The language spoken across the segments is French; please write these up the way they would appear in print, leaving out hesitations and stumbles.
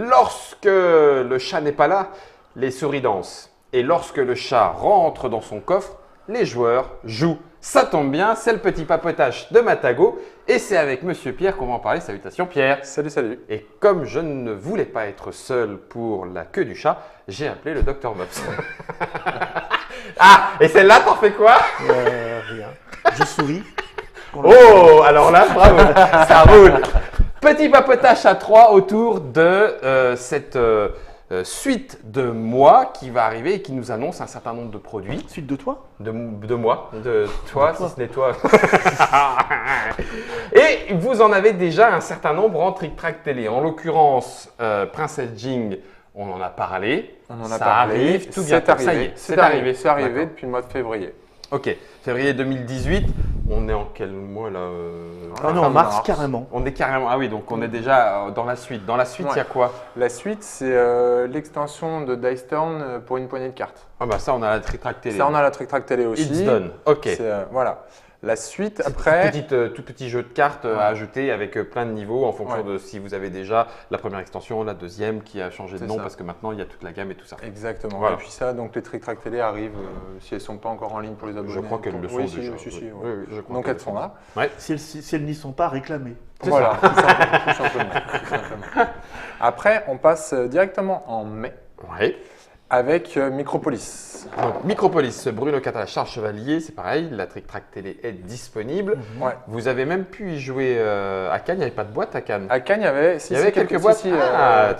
Lorsque le chat n'est pas là, les souris dansent. Et lorsque le chat rentre dans son coffre, les joueurs jouent. Ça tombe bien, c'est le petit papotage de Matago et c'est avec Monsieur Pierre qu'on va en parler. Salutations Pierre. Salut, salut. Et comme je ne voulais pas être seul pour la queue du chat, j'ai appelé le Dr Bobs. Ah, et celle-là, t'en fais quoi? Rien. Je souris. Oh, alors là, bravo, ça roule. Petit papotage à 3 autour de cette suite de mois qui va arriver et qui nous annonce un certain nombre de produits. Suite de toi? De moi, de toi, De toi. si ce n'est toi. Et vous en avez déjà un certain nombre en Trick Track Télé. En l'occurrence, Princess Jing, on en a parlé. On en a Ça parlé. arrive, tout C'est bientôt. Ça y arrivé. est, C'est arrivé. C'est arrivé D'accord. depuis le mois de février. Ok, février 2018. On est en quel mois là Ah non, en mars, carrément. On est carrément. Ah oui, donc on est déjà dans la suite. Dans la suite, il y a quoi? La suite, c'est l'extension de Dice Town pour une poignée de cartes. Ah bah ça, on a la Trick Track Télé. Ça, on a la Trick Track Télé aussi. It's done. Ok. Voilà. La suite, C'est après. tout petit jeu de cartes à ajouter avec plein de niveaux en fonction de si vous avez déjà la première extension, la deuxième qui a changé de C'est nom ça. parce que maintenant il y a toute la gamme et tout ça. Exactement. Voilà. Et puis ça, donc les Trick Track Télé arrivent si elles ne sont pas encore en ligne pour les abonnés. Je crois qu'elles le sont oui, déjà. Si, Oui, ouais. oui, je crois Donc qu'elles elles sont là. Ouais. Si elles n'y sont pas, réclamées. C'est Voilà, tout simplement. Après, on passe directement en mai Ouais. avec Micropolis. Donc, Micropolis, Bruno Catala, Charles Chevalier, c'est pareil, la Trick Track Télé est disponible. Ouais. Vous avez même pu y jouer à Cannes, il n'y avait pas de boîte à Cannes. À Cannes, il y avait, Il y avait quelques boîtes.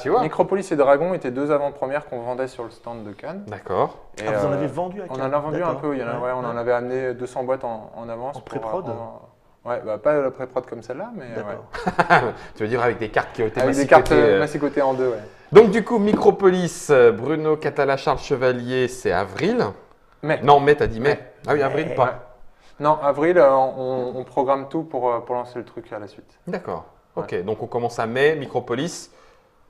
Tu vois. Micropolis et Dragon étaient deux avant-premières qu'on vendait sur le stand de Cannes. D'accord. Et, Vous en avez vendu à On Cannes? en a vendu un D'accord. peu. On en avait amené 200 boîtes en avance. En pré-prod? Ouais, bah, pas la pré-prod comme celle-là, mais D'accord. Tu veux dire avec des cartes qui ont été avec des cartes massicotées, massicotées en deux. Ouais. Donc du coup, Micropolis, Bruno Catala, Charles Chevalier, c'est avril. Mais Non, mai, t'as dit mai. Mai. Ah oui, avril, Mais. pas. Ouais. Non, avril, on programme tout pour lancer le truc à la suite. D'accord. Ok, donc on commence à mai, Micropolis,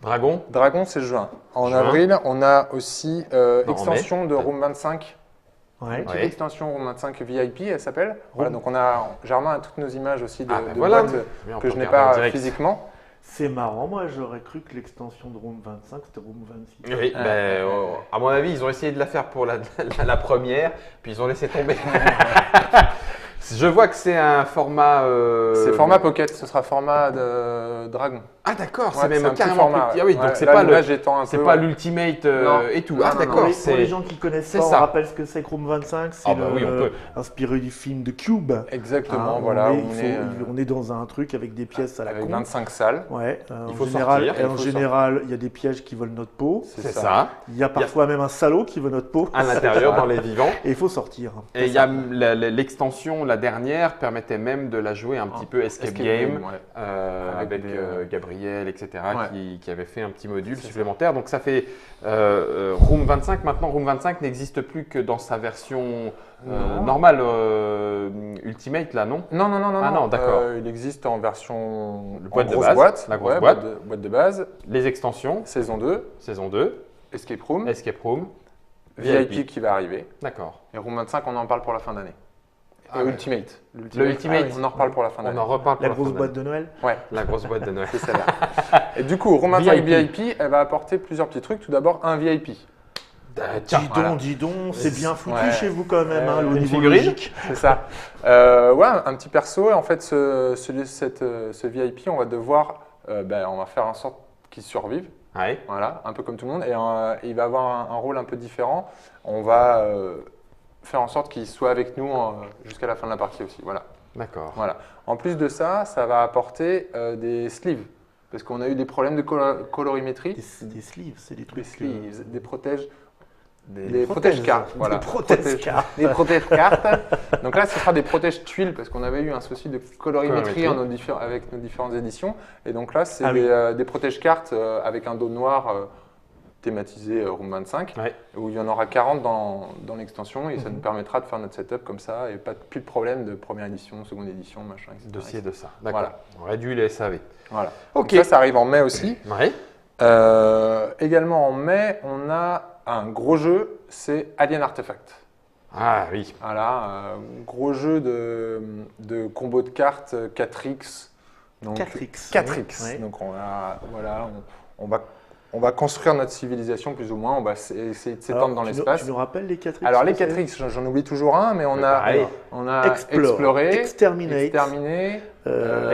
Dragon. Dragon, c'est juin. En Juin. avril, on a aussi en extension mai. de Room 25. Ouais. Une petite Ouais. extension Room 25 VIP, elle s'appelle. Voilà, donc on a Germain a toutes nos images aussi de, Ah, ben de voilà. boîtes Mais on que peut je n'ai regarder en pas direct. physiquement. C'est marrant, moi j'aurais cru que l'extension de Room 25 c'était Room 26. Oui, à mon avis, ils ont essayé de la faire pour la première, puis ils ont laissé tomber. Je vois que c'est un format. C'est format pocket, ce sera format de Dragon. Ah d'accord, c'est Ouais, même un petit carrément format, plus petit. Ah oui, ouais. donc c'est Là, pas l'image étant un c'est peu, pas ouais. l'ultimate Non. et tout. Non, Ah non, d'accord, Pour les c'est gens qui connaissent c'est pas, ça. on rappelle ce que c'est que Room 25, c'est Ah bah oui, on peut. inspiré du film de Cube. Exactement, Hein, voilà. on est dans un truc avec des pièces à la avec con. 25 salles. Ouais, Il en faut général, sortir, et en général, il y a des pièges qui volent notre peau. C'est ça. Il y a parfois même un salaud qui veut notre peau. À l'intérieur, dans les vivants. Et il faut sortir. Et il y a l'extension, la dernière, permettait même de la jouer un petit peu escape game. ouais. Avec des, Gabriel, etc., Ouais. qui avait fait un petit module C'est supplémentaire. Donc ça fait Room 25. Maintenant, Room 25 n'existe plus que dans sa version Non. normale, Ultimate, là, non? Non, Ah non, d'accord. Il existe en version Le boîte en de grosse base, boîte, la grosse ouais, boîte. boîte de base, Les extensions, saison 2, saison 2, Escape Room, Escape Room, VIP qui va arriver. D'accord. Et Room 25, on en parle pour la fin d'année. Ah ouais. Ultimate. Le Ultimate. on en reparle pour la fin On d'année. en reparle pour La fin grosse d'année. boîte de Noël. Ouais, La grosse boîte de Noël. c'est celle-là. Et du coup, Room 25 VIP. VIP, elle va apporter plusieurs petits trucs. Tout d'abord, un VIP. Tiens, Dis donc, c'est bien foutu Ouais. chez vous quand même, hein, au Une niveau figurine logique. C'est ça. Ouais, un petit perso. Et en fait, ce VIP, on va devoir, on va faire en sorte qu'il survive. Ouais. Voilà, un peu comme tout le monde. Et il va avoir un rôle un peu différent. On va faire en sorte qu'il soit avec nous jusqu'à la fin de la partie aussi. Voilà. D'accord. Voilà. En plus de ça, ça va apporter des sleeves. Parce qu'on a eu des problèmes de colorimétrie. Des sleeves, c'est des Des trucs. sleeves, des protèges. Des protège-cartes. Voilà. Des protège-cartes. Des protège-cartes. Donc là, ce sera des protège-tuiles parce qu'on avait eu un souci de colorimétrie avec nos différentes éditions. Et donc là, c'est des protège-cartes avec un dos noir thématisé Room 25, Ouais. où il y en aura 40 dans l'extension et ça nous permettra de faire notre setup comme ça et plus de problème de première édition, seconde édition, machin, etc. Dossier de ça. D'accord. Voilà. On réduit les SAV. Voilà. Ok. Donc ça arrive en mai aussi. Ouais. Également en mai, on a un gros jeu, c'est Alien Artifact. Ah oui. Voilà, gros jeu de combo de cartes 4X. Donc, 4X. 4X. Ouais. Donc on va on va construire notre civilisation plus ou moins, on va essayer de s'étendre dans l'espace. Tu nous rappelles les 4X? Alors les 4X, j'en oublie toujours un, mais on a Explore, exploré, exterminate, exterminer,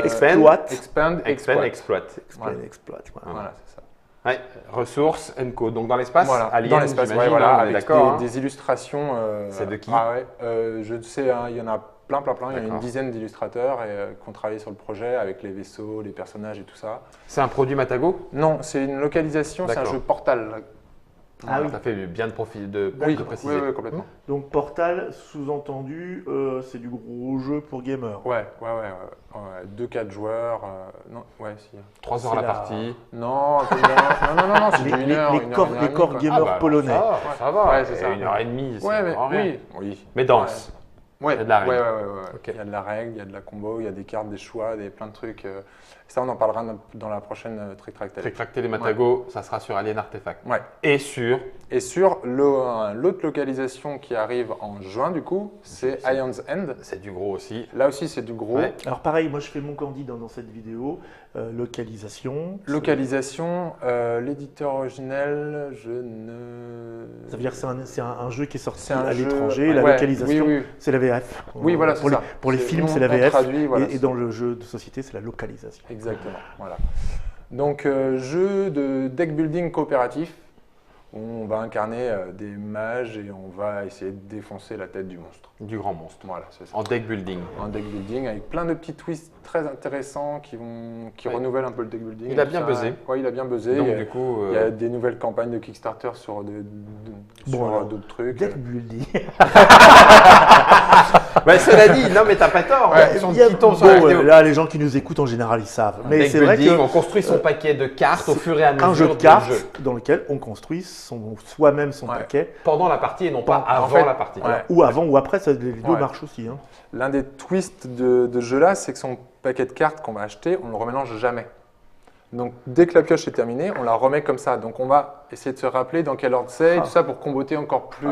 exploit. expand, exploit. Voilà, c'est ça. Ouais, ressources, ENCO. Donc dans l'espace, Voilà, Alien, dans l'espace, j'imagine, voilà, on est avec d'accord. des illustrations. C'est de qui? Je ne sais, hein, il y en a plein. Il y a une D'accord. dizaine d'illustrateurs qui ont travaillé sur le projet avec les vaisseaux, les personnages et tout ça. C'est un produit Matago? Non, c'est une localisation, c'est un D'accord. jeu Portal. Ah oui. Ça fait bien de Oui, préciser. oui, complètement. Donc Portal, sous-entendu, c'est du gros jeu pour gamers. Ouais. 2-4 joueurs. Non, ouais, si. 3 heures C'est la la- partie. Non, un peu moins. Non, c'est Les, du une heure, les une corps, heure et les demie, corps quoi. gamers polonais. Ça va. Ouais, c'est ça. 1h30, c'est Ouais, mais vraiment rien. oui. Mais dense. Ouais, Il y a de la règle. ouais. Ok. Il y a de la règle, il y a de la combo, il y a des cartes, des choix, plein de trucs. Ça, on en parlera dans la prochaine Trick Track Télé. Rétracter les Matago, ça sera sur Alien Artefact. Ouais. Et sur Et sur l'autre localisation qui arrive en juin, du coup, c'est Ion's End. c'est du gros aussi. Là aussi, c'est du gros. Ouais. Alors pareil, moi je fais mon candide dans cette vidéo. Localisation. Localisation, l'éditeur originel, je ne. Ça veut dire que c'est un jeu qui est sorti C'est un à jeu- l'étranger. La ouais, localisation, oui. c'est la VF. Oui, voilà, c'est pour les, ça. pour les C'est- films, nous, c'est la on VF. traduit, voilà, et dans le jeu de société, c'est la localisation. Exactement, voilà. Donc, jeu de deck building coopératif, où on va incarner des mages et on va essayer de défoncer la tête du monstre. Du grand monstre. Voilà, c'est ça. En deck building. Un deck building avec plein de petits twists très intéressants qui Ouais. renouvellent un peu le deck building. Il a et tout bien ça. buzzé. Ouais, il a bien buzzé. Donc il y a, du coup, il y a des nouvelles campagnes de Kickstarter sur alors, d'autres trucs. Deck building. cela dit, non mais t'as pas tort. Ouais, Ils sont Il y a- qui tombent sur la vidéo. là, les gens qui nous écoutent en général, ils savent. Mais Deck c'est vrai building, que on construit son paquet de cartes au fur et à mesure un jeu de du cartes jeu. dans lequel on construit soi-même son Ouais. paquet, Pendant la partie et non pas En avant fait, la partie. ouais. ou avant ou après, ça, les deux Ouais. marchent aussi. Hein. L'un des twists de ce jeu-là, c'est que son paquet de cartes qu'on va acheter, on ne le remélange jamais. Donc, dès que la pioche est terminée, on la remet comme ça. Donc, on va essayer de se rappeler dans quel ordre c'est et tout ça pour comboter encore plus.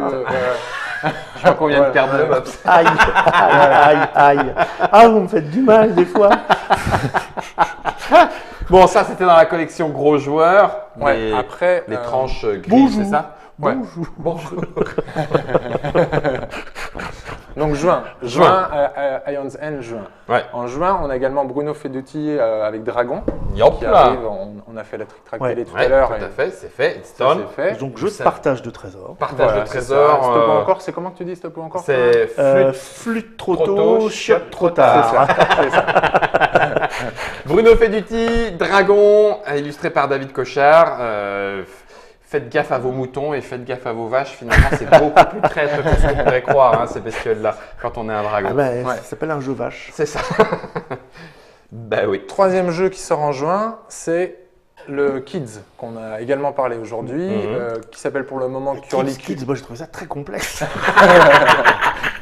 Je crois qu'on vient de perdre le mops. Aïe, aïe. Ah, vous me faites du mal des fois. Bon, ça c'était dans la collection gros joueurs. Ouais, après, les tranches grises, bonjour. c'est ça? Ouais. Bonjour. Donc, juin, Ion's End, juin. Ouais. En juin, on a également Bruno Feduti avec Dragon Yop qui là. arrive. On a fait la Trick Track Ouais. Télé tout Ouais, à l'heure. tout et à fait, c'est fait. It's ça, done. c'est fait. Donc, jeu de Ça- partage de trésors. Partage Voilà, de c'est trésors. ça. Stop ou encore, c'est comment que tu dis stop ou encore? C'est Flûte trop trop tôt, tôt, chiotte trop C'est tard. ça. Bruno Feduti, Dragon, illustré par David Cochard. Faites gaffe à vos moutons et faites gaffe à vos vaches. Finalement, c'est beaucoup plus traître que ce qu'on pourrait croire, hein, ces bestioles-là, quand on est un dragon. Ah bah, Ouais. Ça s'appelle un jeu vache. C'est ça. Bah oui. Troisième jeu qui sort en juin, c'est le Kids, qu'on a également parlé aujourd'hui, qui s'appelle pour le moment Curlicule. Kids, moi j'ai trouvé ça très complexe.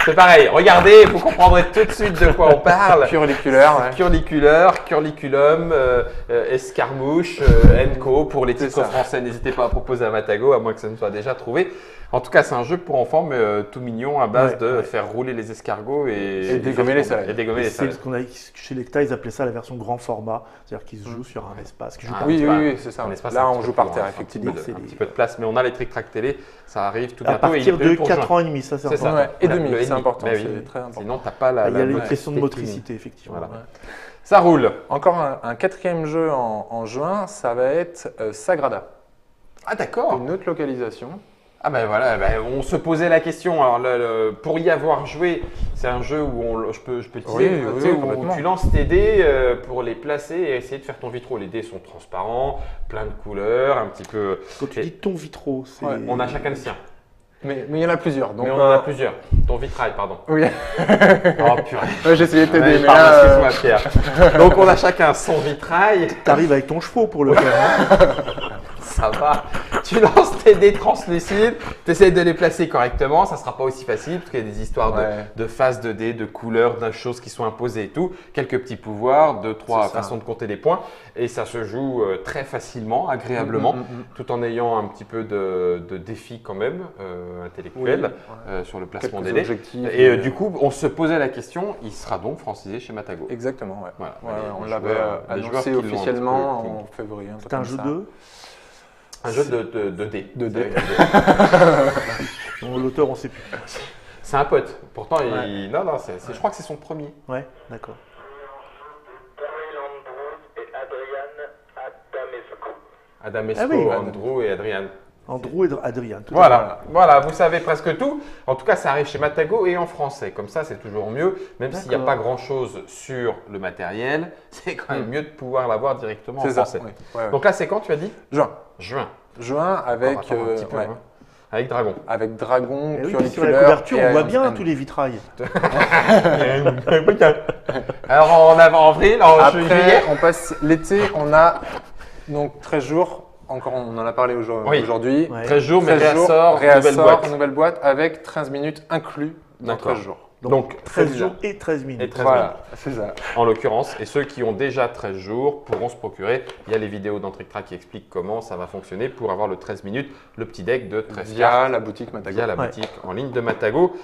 C'est pareil. Regardez, vous comprendrez tout de suite de quoi on parle. Curliculaire, ouais. Curliculeur, curliculum, escarmouche, enco. Pour les C'est titres ça. français, n'hésitez pas à proposer à Matago, à moins que ça ne soit déjà trouvé. En tout cas, c'est un jeu pour enfants, mais tout mignon, à base Ouais, de ouais. faire rouler les escargots Et dégommer les salades. Et dégommer les C'est salades. ce qu'on a chez Lecta, ils appelaient ça la version grand format, c'est-à-dire qu'ils se jouent sur un espace. Qu'ils jouent Ah, par- Oui, tu oui, vois, oui, c'est ça. un espace Là, un on petit joue peu par plus terre, grand, effectivement. C'est Un des- petit peu de place, mais on a les Trick Track Télé, ça arrive tout À bientôt. et il est partir de prévu pour 4 juin. ans et demi, ça c'est C'est ça. important. Ouais, et Voilà, demi, le c'est et demi. important, Bah oui. c'est très important. Sinon, t'as pas la. Il y a la une bonne question de technique. motricité, effectivement. Voilà. Ouais. Ça roule. Encore un quatrième jeu en juin, ça va être Sagrada. Ah d'accord. Une autre localisation. Ah ben voilà, on se posait la question. Alors pour y avoir joué, c'est un jeu où je peux te Oui, dire, oui, tu sais, où complètement. tu lances tes dés pour les placer et essayer de faire ton vitraux. Les dés sont transparents, plein de couleurs, un petit peu. Quand tu Et- dis ton vitro, c'est. Ouais, On a chacun le sien. Mais il y en a plusieurs. Donc, Mais on en a plusieurs. Ton vitrail, pardon. Oui, Oh purée. ouais, j'ai essayé de t'aider, Ouais, mais pardon, là. excuse-moi Pierre. Donc on a chacun son vitrail. T'arrives avec ton chevaux pour le faire. hein. Ça va. Tu lances tes dés translucides, tu essaies de les placer correctement. Ça ne sera pas aussi facile parce qu'il y a des histoires Ouais. de phases de dés, de couleurs, de choses qui sont imposées et tout. Quelques petits pouvoirs, deux, trois C'est ça. façons de compter les points. Et ça se joue très facilement, agréablement, tout en ayant un petit peu de défi quand même intellectuel sur le placement Quelques des dés. objectifs. Et du coup, on se posait la question, il sera donc francisé chez Matago. Exactement, ouais. Voilà. Ouais, Les on joueurs- l'avait les joueurs annoncé qui l'ont un petit peu officiellement clean. en février. C'est un jeu 2. Un jeu de dés. De dés. L'auteur, on sait plus. C'est un pote. Pourtant, Ouais. non, je crois que c'est son premier. Ouais, d'accord. Adamesco, Ah oui. Andrew et Adrian. Andrew et Adrien. Tout à Voilà, vous savez presque tout. En tout cas, ça arrive chez Matago et en français. Comme ça, c'est toujours mieux. Même s'il n'y a D'accord. pas grand-chose sur le matériel, c'est quand même mieux de pouvoir l'avoir directement en C'est ça. français. Ouais, ouais. Donc là, c'est quand tu as dit? Juin. Juin. Juin avec, On va attendre un petit peu, ouais, hein. Avec Dragon. avec Dragon, Et oui, puis sur la Curricular couverture, et on voit Iron bien Man. tous les vitrails. Alors en avril, en juillet. Après, on passe l'été, on a donc 13 jours. Encore, on en a parlé Oui. aujourd'hui. Ouais. 13 jours, mais 13 jours, réassort, nouvelle boîte avec 13 minutes inclus dans D'accord. 13 jours. Donc, 13 jours et 13 minutes. Et 13 Voilà, c'est ça. en l'occurrence. Et ceux qui ont déjà 13 jours pourront se procurer. Il y a les vidéos dans TrickTrack qui expliquent comment ça va fonctionner pour avoir le 13 minutes, le petit deck de 13 Via cartes la boutique Matago. via la Ouais. boutique en ligne de Matago,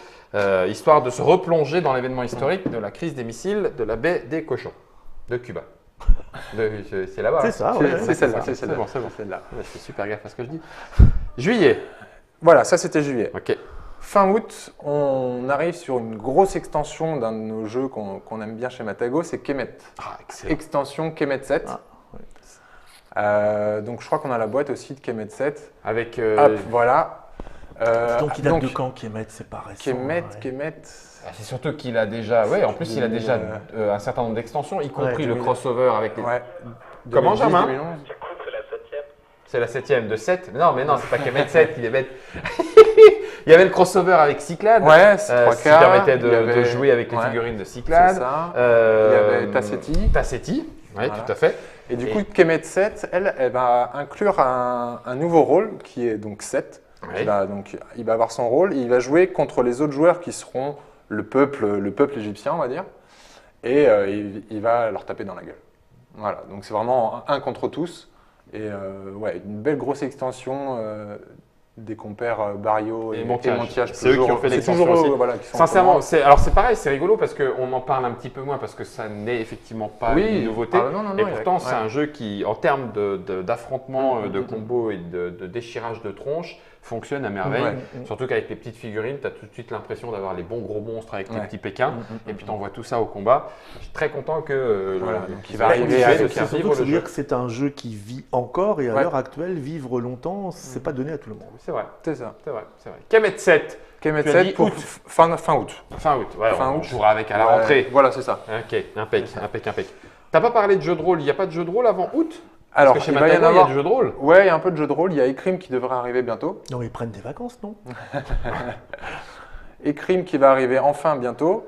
histoire de se replonger dans l'événement historique de la crise des missiles de la baie des cochons de Cuba. C'est là-bas. C'est hein. ça, C'est ouais. c'est celle-là, c'est c'est celle-là. bon, c'est bon. celle-là. Ouais, je fais super gaffe à ce que je dis. Juillet. Voilà, ça c'était juillet. Ok. Fin août, on arrive sur une grosse extension d'un de nos jeux qu'on aime bien chez Matago, c'est Kemet. Ah, excellent. Extension Kemet 7. Ah, Donc je crois qu'on a la boîte aussi de Kemet 7. Avec Hop, voilà. Donc il date de quand Kemet? C'est pas récent. Kemet, ouais. Kemet. c'est surtout qu'il a déjà, ouais, en plus il a déjà un certain nombre d'extensions, y compris le 2000. crossover avec les. Ouais. Comment, 2010, Germain 2011. C'est la 7ème de 7. Mais non, c'est pas Kemet 7, il est bête. Il y avait le crossover avec Cyclade. Ouais, c'est trois qui quarts. permettait Il y avait- de jouer avec les ouais, figurines de C'est Cyclade. ça. Il y avait Tassetti. Tassetti, oui, Voilà. tout à fait. Et du Et- coup, Kemet 7, elle va inclure un nouveau rôle qui est donc 7. Oui. Il va avoir son rôle. Il va jouer contre les autres joueurs qui seront le peuple égyptien, on va dire. Et il va leur taper dans la gueule. Voilà, donc c'est vraiment un contre tous. Et ouais, une belle grosse extension des compères Barrio et Montiage. C'est eux qui ont fait C'est l'extension toujours eux, aussi. voilà, qui sont Sincèrement, en c'est pareil, c'est rigolo parce qu'on en parle un petit peu moins parce que ça n'est effectivement pas Oui. une nouveauté. Ah, non, et il y a- pourtant, c'est ouais. un jeu qui, en termes d'affrontements, de Mm. combos et de déchirage de tronches, fonctionne à merveille. Ouais. Surtout qu'avec les petites figurines, tu as tout de suite l'impression d'avoir les bons gros monstres avec les Ouais. petits pékins. Et puis tu envoies tout ça au combat. Je suis très content que Voilà, le- donc il qu'ils va aient arriver continué avec- de C'est faire surtout vivre qu'il faut le dire jeu. que c'est un jeu qui vit encore et à Ouais. l'heure actuelle, vivre longtemps, c'est pas donné à tout le monde. C'est vrai, C'est ça. c'est vrai, c'est vrai. Kemet 7, Kemet Tu as 7 dit pour août. fin août. fin août. Ouais, Fin on août. jouera avec à la Ouais, rentrée. Voilà, c'est ça. Ok, impec. T'as pas parlé de jeu de rôle, il n'y a pas de jeu de rôle avant août? Alors, Parce que chez il va y Matago, en il y a avoir. du jeu de rôle. Ouais, il y a un peu de jeu de rôle. Il y a Ecrim qui devrait arriver bientôt. Non, ils prennent des vacances, non? Ecrim qui va arriver enfin bientôt.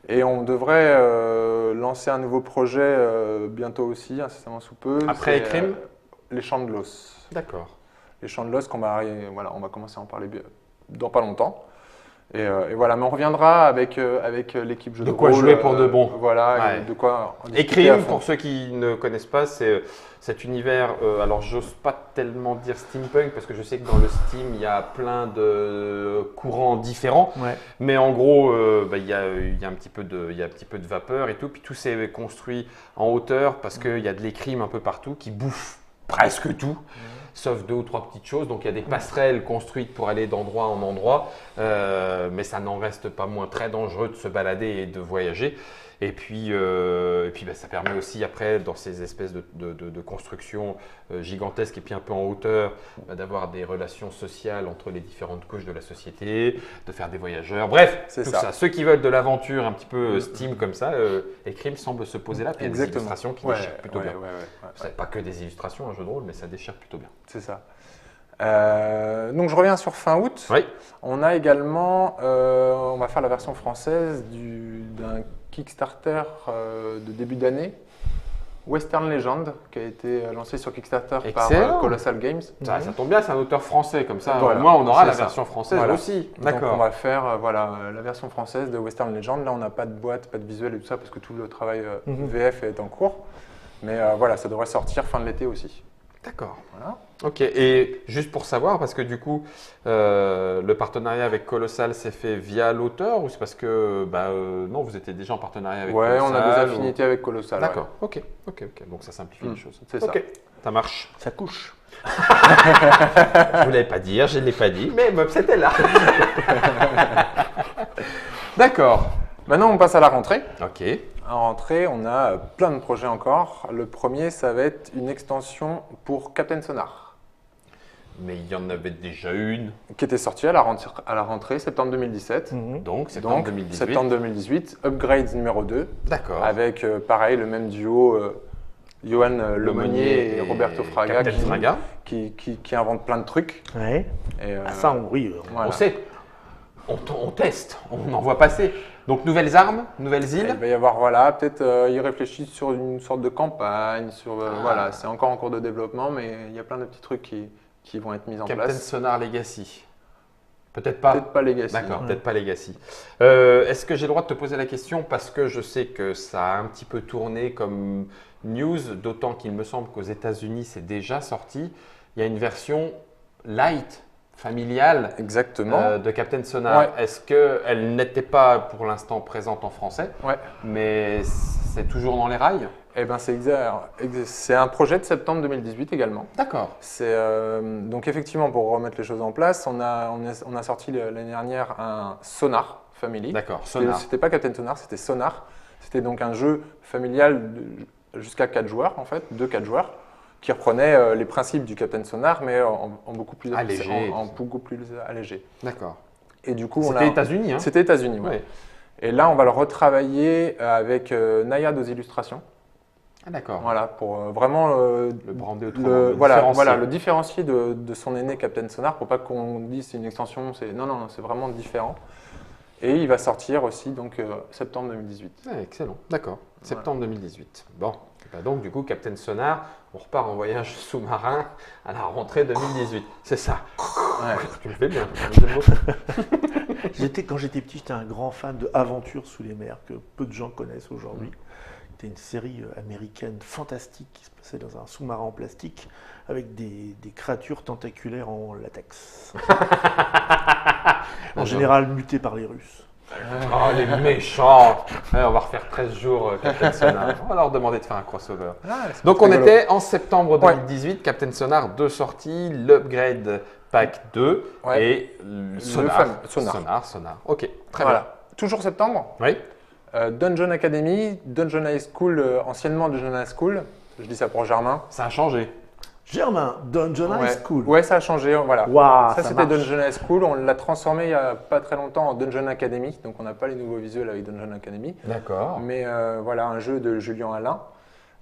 Et on devrait lancer un nouveau projet bientôt aussi, incessamment sous peu. Après C'est, Ecrim les Champs de l'Os. D'accord. Les Champs de l'Os, voilà, on va commencer à en parler dans pas longtemps. Et voilà, mais on reviendra avec l'équipe jeu De de quoi rôle. jouer pour de bon. Voilà, Ouais. de quoi en discuter à Ecrim, fond. pour ceux qui ne connaissent pas, c'est cet univers. Alors, j'ose pas tellement dire steampunk parce que je sais que dans le Steam, il y a plein de courants différents. Ouais. Mais en gros, il y a un petit peu de vapeur et tout. Puis tout s'est construit en hauteur parce qu'il y a de l'écrime un peu partout qui bouffe presque tout. Sauf 2 ou 3 petites choses. Donc il y a des passerelles construites pour aller d'endroit en endroit, mais ça n'en reste pas moins très dangereux de se balader et de voyager. Et puis ça permet aussi après, dans ces espèces de constructions gigantesques et puis un peu en hauteur, d'avoir des relations sociales entre les différentes couches de la société, de faire des voyageurs. Bref, C'est tout ça. ça. Ceux qui veulent de l'aventure un petit peu Steam comme ça, Ecrim semble se poser là. Puis il y a des illustrations qui déchirent plutôt bien. Ouais. C'est pas que des illustrations, un jeu de rôle, mais ça déchire plutôt bien. C'est ça. Donc je reviens sur fin août. Oui. On a également, on va faire la version française d'un Kickstarter de début d'année, Western Legend, qui a été lancé sur Kickstarter Excellent. par Colossal Games. Ça tombe bien, c'est un auteur français, comme ça Voilà, au moins on aura c'est la ça. version française Voilà. aussi. Donc on D'accord. va faire la version française de Western Legend. Là on n'a pas de boîte, pas de visuel et tout ça parce que tout le travail VF est en cours. Mais voilà, ça devrait sortir fin de l'été aussi. D'accord. Voilà. Ok, et juste pour savoir, parce que du coup, le partenariat avec Colossal s'est fait via l'auteur ou c'est parce que, non, vous étiez déjà en partenariat avec Ouais, Colossal on a des ou- affinités avec Colossal. ouais. D'accord, ok, donc ça simplifie les choses. C'est Ok. Ça marche. Ça couche. Je vous l'avais pas dit, je ne l'ai pas dit, mais Mops c'était là. D'accord. Maintenant, on passe à la rentrée. Ok. En rentrée, on a plein de projets encore. Le premier, ça va être une extension pour Captain Sonar, Mais il y en avait déjà une. qui était sortie à la rentrée septembre 2017. Donc, septembre Donc, 2018. septembre 2018, upgrade numéro 2, D'accord. avec pareil le même duo, Johan Lemonnier et Roberto Fraga, Captain Fraga. qui inventent plein de trucs. Ouais. Et, Ah, ça, oui. voilà. On sait. On teste, on en voit passer. Donc, nouvelles armes, nouvelles Il îles. va y avoir, voilà, peut-être ils réfléchissent sur une sorte de campagne, sur, voilà, c'est encore en cours de développement, mais il y a plein de petits trucs qui vont être mis en Captain place. Sonar Legacy. Peut-être pas. Peut-être pas Legacy. D'accord, Ouais. peut-être pas Legacy. Est-ce que j'ai le droit de te poser la question parce que je sais que ça a un petit peu tourné comme news, d'autant qu'il me semble qu'aux États-Unis c'est déjà sorti. Il y a une version light, familiale Exactement. de Captain Sonar. Ouais. Est-ce qu'elle n'était pas pour l'instant présente en français, Ouais. mais c'est toujours dans les rails? Eh ben, c'est un projet de septembre 2018 également. D'accord. Donc effectivement, pour remettre les choses en place, on a sorti l'année dernière un Sonar Family. D'accord, Sonar. C'était pas Captain Sonar, c'était Sonar. C'était donc un jeu familial jusqu'à 4 joueurs, en fait, 2-4 joueurs, qui reprenait les principes du Captain Sonar, mais en beaucoup plus Allégé. en beaucoup plus allégé. D'accord. Et du coup, C'était États-Unis, hein? C'était États-Unis, ouais. Ouais. Et là, on va le retravailler avec Nayad aux illustrations. Ah, d'accord. Voilà, pour vraiment Le brander autrement. le différencier de son aîné Captain Sonar, pour pas qu'on dise c'est une extension, non, c'est vraiment différent. Et il va sortir aussi donc septembre 2018. Ouais, excellent, d'accord. Septembre 2018. Bon, bah donc du coup, Captain Sonar, on repart en voyage sous-marin à la rentrée 2018. C'est ça. Ouais. Tu le fais bien. le mot. Quand j'étais petit, j'étais un grand fan de Aventures sous les mers, que peu de gens connaissent aujourd'hui. C'était une série américaine fantastique qui se passait dans un sous-marin en plastique avec des créatures tentaculaires en latex. En général mutées par les Russes. Oh, les méchants. Ouais, on va refaire 13 jours Captain Sonar. On va leur demander de faire un crossover. Donc on rigolo. était en septembre 2018, Captain Sonar, 2 sorties, l'Upgrade Pack 2 Ouais. et Le Sonar. fameux Sonar. Ok, très Voilà. Toujours septembre. bien. Oui. Dungeon Academy, Dungeon High School, anciennement Dungeon High School. Je dis ça pour Germain. Ça a changé. Germain, Dungeon Ouais. High School. Ouais, ça a changé. Voilà. Waouh, Ça, ça c'était marche. Dungeon High School. On l'a transformé il n'y a pas très longtemps en Dungeon Academy. Donc, on n'a pas les nouveaux visuels avec Dungeon Academy. D'accord. Mais voilà, un jeu de Julien Alain.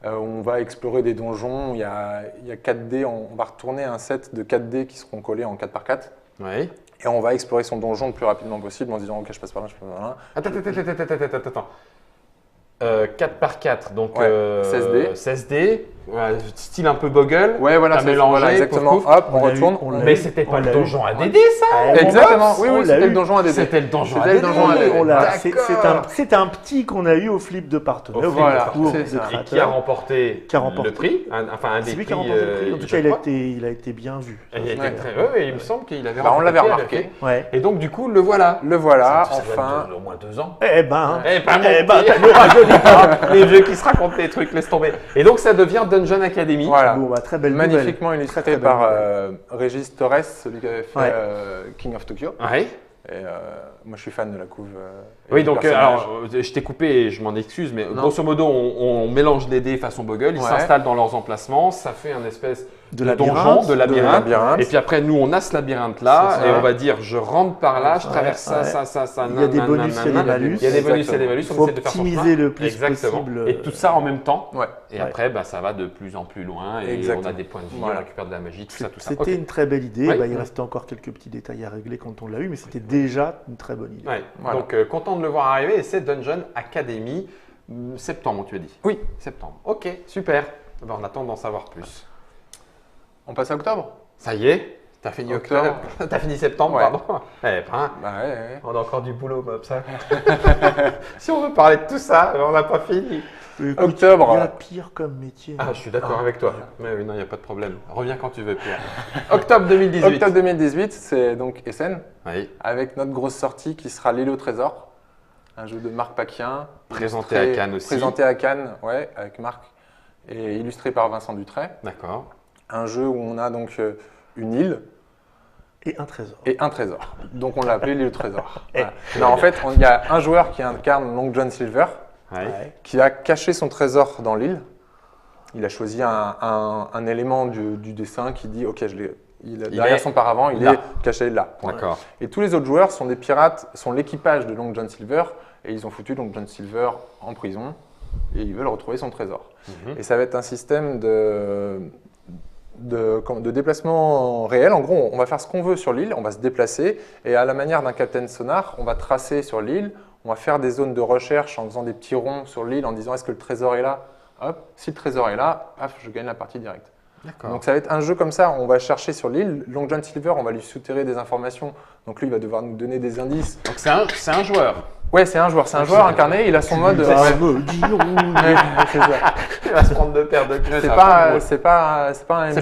On va explorer des donjons. Il y a 4D. On va retourner un set de 4D qui seront collés en 4x4. Oui. Et on va explorer son donjon le plus rapidement possible en se disant ok, je passe par là, je passe par là. Attends. 4x4, donc Ouais, 16D. 16D, ouais, style un peu Boggle. Ouais, voilà, T'as c'est mélangé, voilà, exactement. pouf, pouf. Hop, on On l'a retourne. eu, on l'a Mais eu, c'était on pas le l'a eu. donjon ADD, ça Eh, Exactement, on oui, l'a c'était eu. le donjon ADD. C'était le donjon C'était le ADD. donjon ADD. On l'a- D'accord. c'est un petit qu'on a eu au flip de partenaire, au Voilà, concours c'est de ça. Et qui a créateurs. remporté Qui a remporté. le prix, enfin un des C'est lui prix. qui a remporté le prix. En tout je cas, crois. il a été bien vu. Et il était Ouais. très- ouais, il me semble qu'il avait Bah, on l'avait remporté, remarqué. Ouais. Et donc, du coup, le voilà. Le voilà, Ça doit enfin. être au moins 2 ans. Eh ben, Eh ben, t'as ne rajeunit pas. les vieux qui se racontent des trucs, laisse tomber. Et donc, ça devient Dungeon Academy. Voilà. Bon, bah, très belle Magnifiquement nouvelle. illustré Très, très par belle Régis Torres, celui qui avait fait Ouais. King of Tokyo. Ouais. Et moi, je suis fan de la couve. Et Oui, du donc personnage. alors, je t'ai coupé et je m'en excuse, mais grosso modo, on mélange les dés façon Boggle, ils Ouais. s'installent dans leurs emplacements, ça fait un espèce De de donjon, labyrinthe, de labyrinthe. labyrinthe. Et puis après, nous, on a ce labyrinthe-là, C'est ça. et on va dire, je rentre par là, je traverse Ouais. ça, Il y a des bonus, il y a des malus. Il y a des bonus, il y a des Exactement. malus, Il on faut essaie de faire son optimiser chemin. le plus Exactement. possible. Et tout ça en même temps. Ouais. Et Ouais. après, bah, ça va de plus en plus loin, et Exactement. on a des points de vie, Voilà. on récupère de la magie, tout ça, tout ça. C'était Ok. une très belle idée. Ouais. Bah, il restait encore quelques petits détails à régler quand on l'a eu, mais c'était déjà une très bonne idée. Ouais. Voilà. Donc, content de le voir arriver, et c'est Dungeon Academy, septembre, tu as dit. Oui. Septembre. Ok, super. Ben, on attend d'en savoir plus. On passe à octobre. Ça y est, t'as fini octobre. Octobre. T'as fini septembre, Ouais. pardon. Eh ben, Bah ouais. on a encore du boulot, Bob, ça. Si on veut parler de tout ça, on n'a pas fini. Écoute, Octobre. Il y a pire comme métier. Ah, je suis d'accord avec toi. Mais oui, non, il n'y a pas de problème. Reviens quand tu veux, Pierre. Octobre 2018. Octobre 2018, c'est donc Essen, Oui, avec notre grosse sortie qui sera L'île au trésor, un jeu de Marc Paquien. présenté illustré- à Cannes aussi. Présenté à Cannes, ouais, avec Marc, et illustré par Vincent Dutray. D'accord. Un jeu où on a donc une île Et un trésor. et un trésor. Donc on l'a appelé l'île au trésor. Voilà. Non, en fait, il y a un joueur qui incarne Long John Silver, Ouais. qui a caché son trésor dans l'île. Il a choisi un élément du dessin qui dit ok, derrière son paravent, il là. est caché là. D'accord. Et tous les autres joueurs sont des pirates, sont l'équipage de Long John Silver, et ils ont foutu Long John Silver en prison, et ils veulent retrouver son trésor. Et ça va être un système de déplacement réel. En gros, on va faire ce qu'on veut sur l'île, on va se déplacer, et à la manière d'un Captain Sonar, on va tracer sur l'île, on va faire des zones de recherche en faisant des petits ronds sur l'île, en disant est-ce que le trésor est là? Hop, si le trésor est là, paf, je gagne la partie directe. D'accord. Donc ça va être un jeu comme ça, on va chercher sur l'île. Long John Silver, on va lui souterrer des informations. Donc lui, il va devoir nous donner des indices. Donc c'est un joueur. Ouais, c'est un joueur incarné, il a son mode. Ça Ouais. me dit rouge. Ouais, c'est ça. Il va se prendre deux paires de queues. C'est pas un MJ. C'est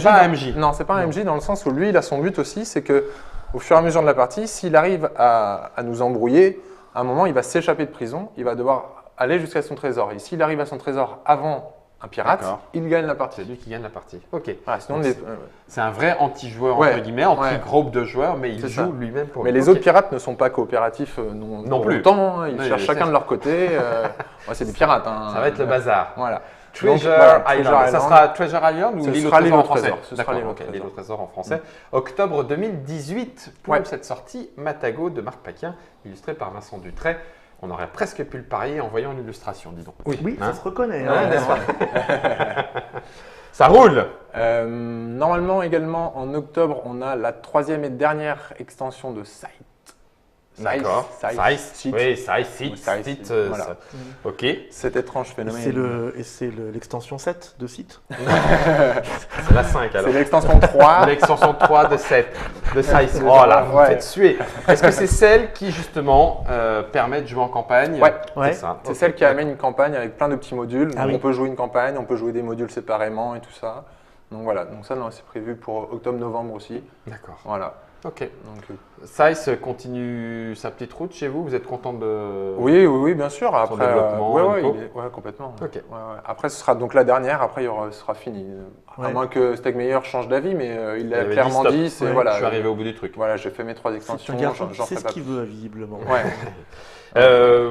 pas un MJ. Non, c'est pas un MJ dans le sens où lui, il a son but aussi, c'est que au fur et à mesure de la partie, s'il arrive à nous embrouiller, à un moment, il va s'échapper de prison, il va devoir aller jusqu'à son trésor. Et s'il arrive à son trésor avant un pirate, D'accord. il gagne la C'est partie. lui qui gagne la partie. Ok. Voilà, sinon, Donc, les- c'est un vrai anti-joueur, Ouais. entre guillemets, anti-groupe de joueurs, mais il C'est joue ça. lui-même pour Mais lui. les Ok. autres pirates ne sont pas coopératifs non Non plus. autant, hein, ils Oui, cherchent je chacun sais. de leur côté. Ouais, c'est des pirates. Hein. Ça va être le bazar. Voilà. Treasure Donc, voilà, Island. Treasure Ça Island. sera Treasure Island ou Ce l'île au sera l'île trésor en au français? trésor. Ce sera D'accord, l'île au ok, trésor. l'île au trésor en français. Octobre 2018 pour Ouais. cette sortie Matago de Marc Paquin, illustré par Vincent Dutray. On aurait presque pu le parier en voyant l'illustration, dis donc. Oui, Hein? ça se reconnaît. Ouais, hein. n'est-ce pas? Ça roule. Normalement, également, en octobre, on a la troisième et dernière extension de Sight. D'accord. Sight. Sight. Oui, Sight, Sight, Sight, Sight, voilà. ça- Ok. Cet étrange phénomène. C'est l'extension 7 de site. C'est la 5 alors. C'est l'extension 3. L'extension 3 de 7, de Sight. Oh là, vous me Ouais. faites suer. Est-ce que c'est celle qui justement permet de jouer en campagne? Ouais. Ouais. C'est ça. C'est Ok. celle qui amène une campagne avec plein de petits modules. Ah Donc, oui. on peut jouer une campagne, on peut jouer des modules séparément et tout ça. Donc voilà, donc ça non, c'est prévu pour octobre-novembre aussi. D'accord. Voilà. Ok. Donc, Sight continue sa petite route chez vous. Vous êtes content de. oui, bien sûr. Après, développement, ouais, Enco. ouais, complètement. Ok. Ouais, ouais. Après, ce sera donc la dernière. Après, ce sera fini. À Ouais. moins que Stegmeyer change d'avis, mais il Il l'a avait clairement stop. dit. C'est Ouais, voilà. Je suis arrivé au bout du truc. Voilà, j'ai fait mes 3 C'est extensions. un garçon J'en qui sait ferai ce pas qu'il veut, visiblement. plus. Ouais.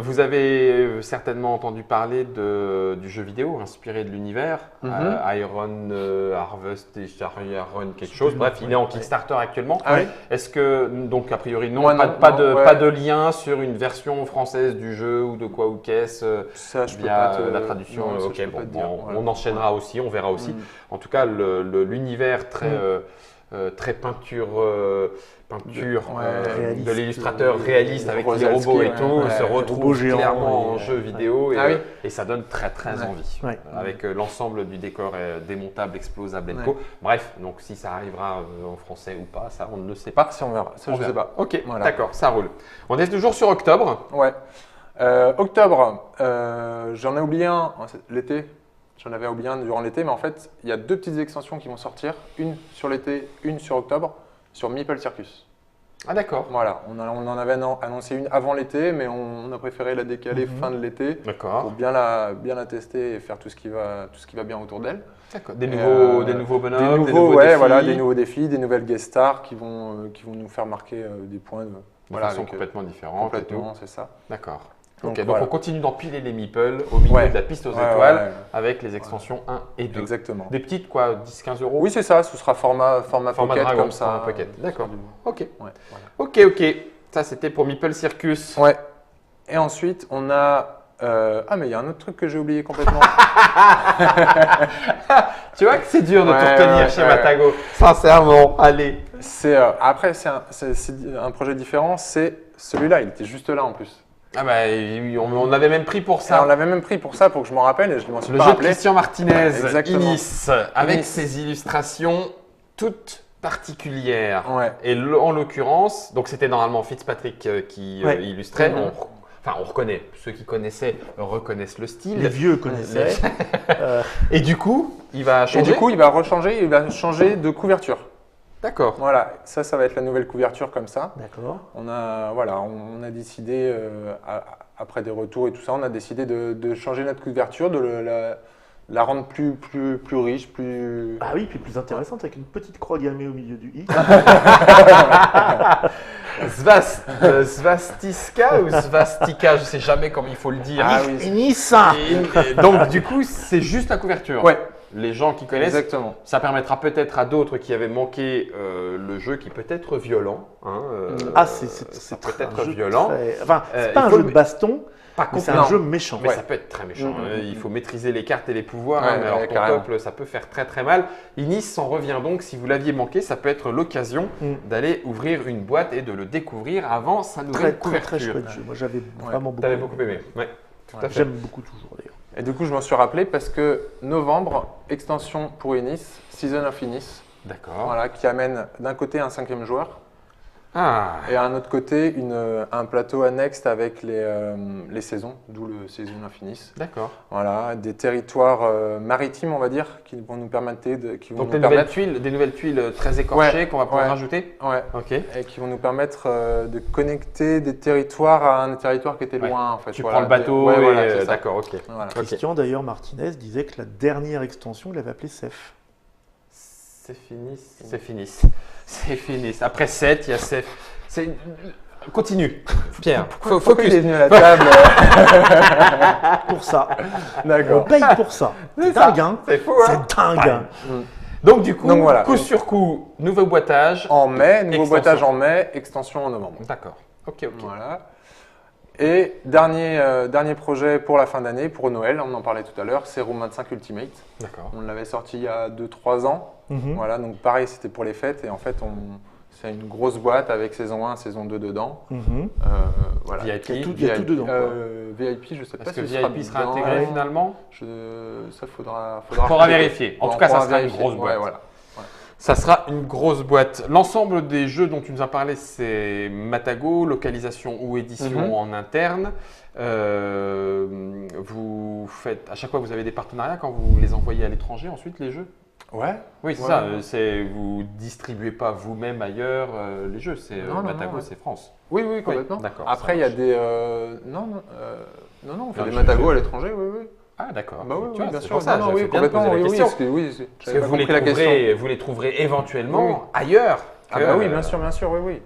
Vous avez certainement entendu parler du jeu vidéo inspiré de l'univers, Iron Harvest et Iron quelque chose. Bref, il est en Kickstarter actuellement. Ah oui. Est-ce que, donc a priori non, Moi, pas non, de lien sur une version française du jeu ou de quoi ou qu'est-ce Ça, je peux via pas te... la traduction? non, ça, Ok, je peux bon, pas te dire. Voilà. on enchaînera aussi, on verra aussi. En tout cas, l'univers très peinture Réaliste. de l'illustrateur réaliste avec les Rosalski, robots et ouais. tout Ouais, se les retrouve robots géants clairement et- en jeu vidéo Ah oui. et ça donne très Ouais. envie Ouais. avec l'ensemble du décor démontable, explosable et Ouais. co. Bref, donc si ça arrivera en français ou pas, ça on ne le sait pas. Si on verra. Ça, On je sais verra. pas. Ok, Voilà. d'accord, ça roule. On est toujours sur octobre. Ouais. Octobre, j'en ai oublié un l'été. J'en avais oublié un durant l'été, mais en fait, il y a 2 petites extensions qui vont sortir. Une sur l'été, une sur octobre, sur Meeple Circus. Ah d'accord. Voilà, on en avait annoncé une avant l'été, mais on a préféré la décaler fin de l'été pour D'accord. bien la tester et faire tout ce qui va bien autour d'elle. D'accord. Des Et, nouveaux Des bonhommes, nouveaux, défis. voilà, des nouveaux défis, des nouvelles guest stars qui vont nous faire marquer des points. De Voilà, façon avec, complètement différente. et tout. complètement, c'est ça. D'accord. Donc, Ok, donc voilà. on continue d'empiler les meeples au milieu Ouais. de la piste aux Ouais, étoiles ouais, avec les extensions 1 et 2. exactement. Des petites quoi, 10-15 euros? Oui, c'est ça, ce sera format Format pocket Dragon, comme ça. format pocket. D'accord. Ok. Ouais, voilà. Ok. Ça c'était pour Meeple Circus. Ouais. Et ensuite, on a. Ah, mais il y a un autre truc que j'ai oublié complètement. Tu vois que c'est dur de Ouais, tout retenir ouais, chez ouais. Matago. Sincèrement, allez. Après, c'est un projet différent. C'est celui-là, il était juste là en plus. Ah bah, on avait même pris pour Et on ça. l'avait même pris pour ça, pour que je m'en rappelle, et je ne m'en suis Le pas jeu de rappelé. Christian Martinez, Exactement. Inis, avec Inis. ses illustrations toutes particulières. Ouais. Et en l'occurrence, donc c'était normalement Fitzpatrick qui Ouais. illustrait. Mhm. On reconnaît. Ceux qui connaissaient reconnaissent le style. Les vieux connaissaient. Et du coup, il va Et changer. du coup, il va changer de couverture. D'accord. Voilà, ça va être la nouvelle couverture comme ça. D'accord. On a décidé, après des retours et tout ça, on a décidé de changer notre couverture, de la rendre plus riche, plus. Ah oui, puis plus intéressante avec une petite croix gammée au milieu du i. Svastiska ou svastika, je sais jamais comment il faut le dire. Ah oui. Nice. Et donc du coup, c'est juste la couverture. Ouais, Les gens qui connaissent, exactement. ça permettra peut-être à d'autres qui avaient manqué le jeu, qui peut être violent. Hein, c'est peut être violent. Enfin, c'est pas il un faut jeu le- de baston, Pas mais c'est complètement. un jeu méchant. Mais ça peut être très méchant. Il faut maîtriser les cartes et les pouvoirs. Ouais, hein, mais alors ouais, ton carrément. peuple, ça peut faire très très mal. Inis s'en revient donc. Si vous l'aviez manqué, ça peut être l'occasion d'aller ouvrir une boîte et de le découvrir avant sa nouvelle Très, très, très couverture. chouette jeu. Moi, j'avais vraiment beaucoup T'avais aimé. beaucoup aimé. Ouais, tout à fait. J'aime beaucoup toujours d'ailleurs. Et du coup, je m'en suis rappelé parce que novembre, extension pour Inis, Season of Inis, D'accord. voilà, qui amène d'un côté un 5e joueur Ah, et à un autre côté un plateau annexe avec les saisons, d'où le Season of Inis. d'accord. Voilà, des territoires maritimes, on va dire, qui vont nous permettre Donc des nouvelles tuiles très écorchées qu'on va pouvoir ouais. rajouter. Ouais. Ok. Et qui vont nous permettre de connecter des territoires à un territoire qui était Ouais. loin, en fait. Tu Voilà, prends le bateau ouais, et voilà, c'est ça. d'accord, ok. Voilà. Ok. Christian, d'ailleurs, Martinez disait que la dernière extension, il l'avait appelée Ceph. C'est fini. C'est fini. C'est fini. Après 7, il y a 7. C'est... Continue, Pierre. Pourquoi il est Focus. venu à la table Pour ça. On D'accord. paye pour ça. C'est C'est ça. dingue, hein. C'est fou, hein. C'est dingue. hein. Donc du coup, Donc, voilà. coup sur coup, nouveau boitage. En mai, nouveau Extension. boitage en mai, extension en novembre. D'accord. Ok. Voilà. Et dernier projet pour la fin d'année, pour Noël, on en parlait tout à l'heure, c'est Room 25 Ultimate. D'accord. On l'avait sorti il y a 2-3 ans. Mhm. Voilà, donc pareil, c'était pour les fêtes. Et en fait, c'est une grosse boîte avec saison 1, saison 2 dedans. Mhm. Voilà. VIP. Il y a tout dedans, quoi. VIP, je ne sais pas Est-ce que si VIP sera dedans. intégré finalement? Ça, faudra Faudra vérifier. En Bon, tout cas, ça faudra sera une vérifier. grosse boîte. Ouais, voilà. Ça sera une grosse boîte. L'ensemble des jeux dont tu nous as parlé, c'est Matago, localisation ou édition en interne. Vous faites, à chaque fois, vous avez des partenariats quand vous les envoyez à l'étranger ensuite, les jeux? Ouais. Oui, c'est Ouais. ça. Vous distribuez pas vous-même ailleurs les jeux. C'est Non, non, Matago, non, ouais. c'est France. Oui, complètement. d'accord, Après, ça il y a marche. des. Non, on fait Non, des je Matago fais- à l'étranger, oui. Ah, d'accord. Bah oui, Tu vois, bien c'est sûr. pour ça, Non, j'ai oui, fait bien de poser complètement, la oui, question. parce que oui, Parce que j'avais pas vous les, compris la question. vous les trouverez éventuellement Oui. ailleurs. Ah que, bah oui, bien sûr, oui.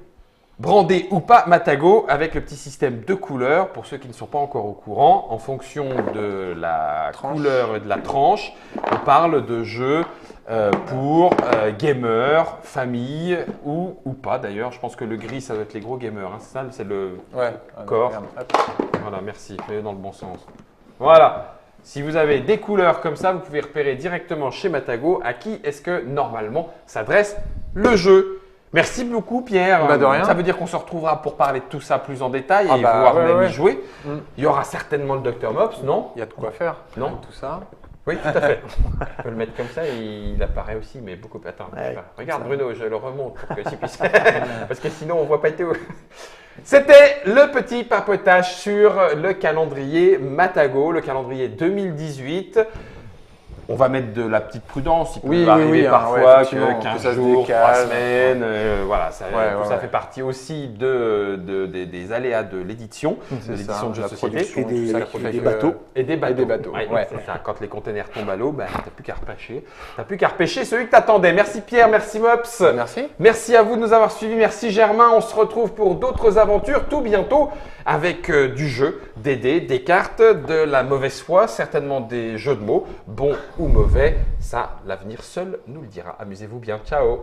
Brandé ou pas Matago avec le petit système de couleurs pour ceux qui ne sont pas encore au courant. En fonction de la Tranche. couleur et de la tranche, on parle de jeux pour gamers, famille ou pas d'ailleurs. Je pense que le gris, ça doit être les gros gamers. Hein. C'est ça, c'est le. Ouais. Corps. Regarde, hop. Voilà, merci. Fais-le dans le bon sens. Voilà. Si vous avez des couleurs comme ça, vous pouvez repérer directement chez Matago à qui est-ce que normalement s'adresse le jeu. Merci beaucoup Pierre. Bah, de rien. Ça veut dire qu'on se retrouvera pour parler de tout ça plus en détail Ah et bah, voir ouais, même ouais. y jouer. Mm. Il y aura certainement le Dr Mops, non? Il y a de quoi faire. Non. Avec tout ça. Oui, tout à fait. On peut le mettre comme ça et il apparaît aussi, mais beaucoup. Attends, Ouais, je sais pas. Regarde ça. Bruno, je le remonte pour que tu puisses. Parce que sinon, on voit pas Théo. C'était le petit papotage sur le calendrier Matago, le calendrier 2018. On va mettre de la petite prudence. Il peut Oui, arriver oui, oui, hein, parfois ouais, effectivement, que 15 que ça se jours, 3 décale. semaines. Voilà, ça, Ouais, tout ouais, ça ouais. fait partie aussi des aléas de l'édition, C'est de ça, l'édition de jeux la de société. production, Et des- tout ça qui et fait des que- bateaux. Et des bateaux. Et des bateaux, ouais. C'est ça. Quand les containers tombent à l'eau, ben, t'as plus qu'à repêcher. T'as plus qu'à repêcher celui que t'attendais. Merci Pierre, merci Mops. Merci. Merci à vous de nous avoir suivis. Merci Germain. On se retrouve pour d'autres aventures tout bientôt avec du jeu, des dés, des cartes, de la mauvaise foi, certainement des jeux de mots, bons ou mauvais. Ça, l'avenir seul nous le dira. Amusez-vous bien. Ciao.